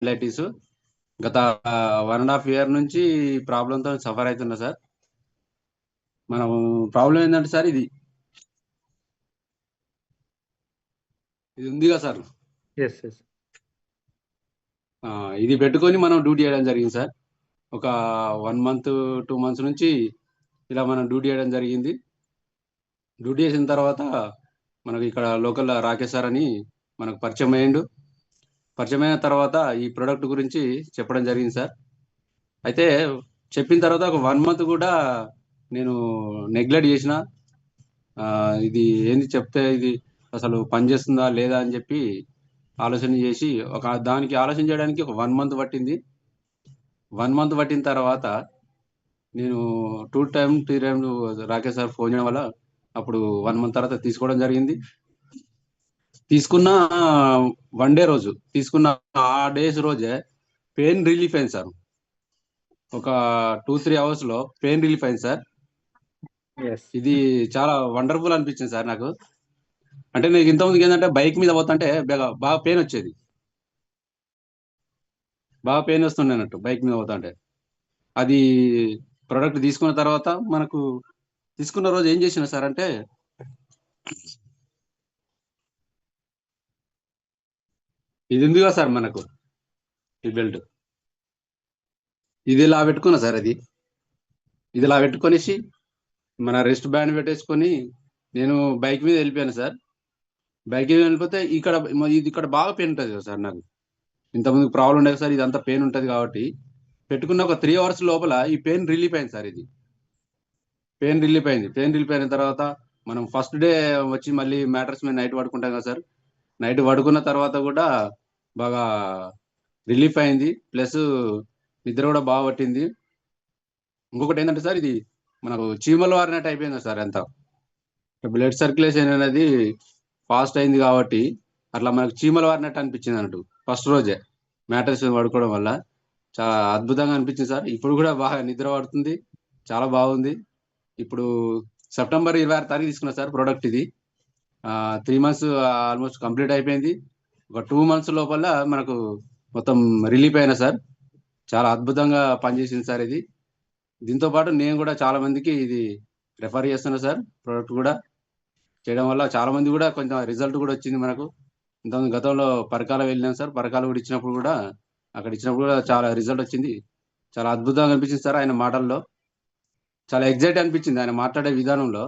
Spondylitis గత 1.5 year నుంచి ప్రాబ్లంతో సఫర్ అవుతున్నా సార్. మనం ప్రాబ్లం ఏంటంటే సార్ ఇది ఇది ఉందిగా సార్. ఎస్ ఎస్ ఆ, ఇది పెట్టుకొని మనం డ్యూటీ చేయడం జరిగింది సార్. ఒక 1 month 2 months నుంచి ఇలా మనం డ్యూటీ చేయడం జరిగింది. డ్యూటీ చేసిన తర్వాత మనకి ఇక్కడ లోకల్ రాకేష్ సార్ అని మనకు పరిచయం అయ్యిండు. పరిచయం అయిన తర్వాత ఈ ప్రోడక్ట్ గురించి చెప్పడం జరిగింది సార్. అయితే చెప్పిన తర్వాత ఒక 1 month కూడా నేను నెగ్లెక్ట్ చేసిన. ఇది ఏంది చెప్తే ఇది అసలు పనిచేస్తుందా లేదా అని చెప్పి ఆలోచన చేసి దానికి ఆలోచన చేయడానికి ఒక 1 month పట్టింది. 1 month పట్టిన తర్వాత నేను 2 times 3 times Rakesh sir phone చేయడం వల్ల అప్పుడు 1 month తర్వాత తీసుకోవడం జరిగింది. తీసుకున్న 1 day రోజు తీసుకున్న ఆ డేస్ రోజే పెయిన్ రిలీఫ్ అయింది సార్. ఒక 2-3 hours లో పెయిన్ రిలీఫ్ అయింది సార్. ఎస్ ఇది చాలా వండర్ఫుల్ అనిపించింది సార్ నాకు. అంటే నేను ఇంతకుముందుకు ఏంటంటే బైక్ మీద పోతుంటే బాగా పెయిన్ వచ్చేది. బాగా పెయిన్ వస్తుండే అన్నట్టు బైక్ మీద పోతుంటే. అది ప్రోడక్ట్ తీసుకున్న తర్వాత మనకు తీసుకున్న రోజు ఏం చేసిన సార్ అంటే ఇది ఉందిగా సార్ మనకు ఈ బెల్ట్ ఇది ఇలా పెట్టుకున్నా సార్. ఇది ఇలా పెట్టుకొనేసి మన రెస్ట్ బ్యాండ్ పెట్టేసుకొని నేను బైక్ మీద వెళ్ళిపోయాను సార్. బైక్ మీద వెళ్ళిపోతే ఇక్కడ బాగా పెయిన్ ఉంటుంది కదా సార్. నాకు ఇంతకుముందు ప్రాబ్లం ఉండదు సార్. ఇదంతా పెయిన్ ఉంటుంది కాబట్టి పెట్టుకున్న ఒక 3 hours లోపల ఈ పెయిన్ రిలీఫ్ అయింది సార్. ఇది పెయిన్ రిలీఫ్ అయింది. పెయిన్ రిలీఫ్ అయిన తర్వాత మనం ఫస్ట్ డే వచ్చి మళ్ళీ మ్యాట్రస్ మీద నైట్ పడుకుంటాం కదా సార్. నైట్ పడుకున్న తర్వాత కూడా బాగా రిలీఫ్ అయింది. ప్లస్ నిద్ర కూడా బాగా పట్టింది. ఇంకొకటి ఏంటంటే సార్ ఇది మనకు చీమలు వారినట్టు అయిపోయింది సార్. ఎంత బ్లడ్ సర్క్యులేషన్ అనేది ఫాస్ట్ అయింది కాబట్టి అట్లా మనకు చీమలు వారినట్టు అనిపించింది అన్నట్టు ఫస్ట్ రోజే మ్యాట్రస్ మీద పడుకోవడం వల్ల. చాలా అద్భుతంగా అనిపించింది సార్. ఇప్పుడు కూడా బాగా నిద్ర పడుతుంది. చాలా బాగుంది. ఇప్పుడు September 26 తీసుకున్నా సార్ ప్రోడక్ట్ ఇది. 3 months ఆల్మోస్ట్ కంప్లీట్ అయిపోయింది. ఒక 2 months లోపల మనకు మొత్తం రిలీఫ్ అయినా సార్. చాలా అద్భుతంగా పనిచేసింది సార్ ఇది. దీంతో పాటు నేను కూడా చాలా మందికి ఇది రెఫర్ చేస్తున్నా సార్. ప్రోడక్ట్ కూడా చేయడం వల్ల చాలా మంది కూడా కొంచెం రిజల్ట్ కూడా వచ్చింది మనకు. ఇంతకుముందు గతంలో పరకాల వెళ్ళాం సార్. పరకాల కూడా ఇచ్చినప్పుడు కూడా అక్కడ ఇచ్చినప్పుడు కూడా చాలా రిజల్ట్ వచ్చింది. చాలా అద్భుతంగా అనిపించింది సార్. ఆయన మాటల్లో చాలా ఎగ్జైట్ అనిపించింది ఆయన మాట్లాడే విధానంలో.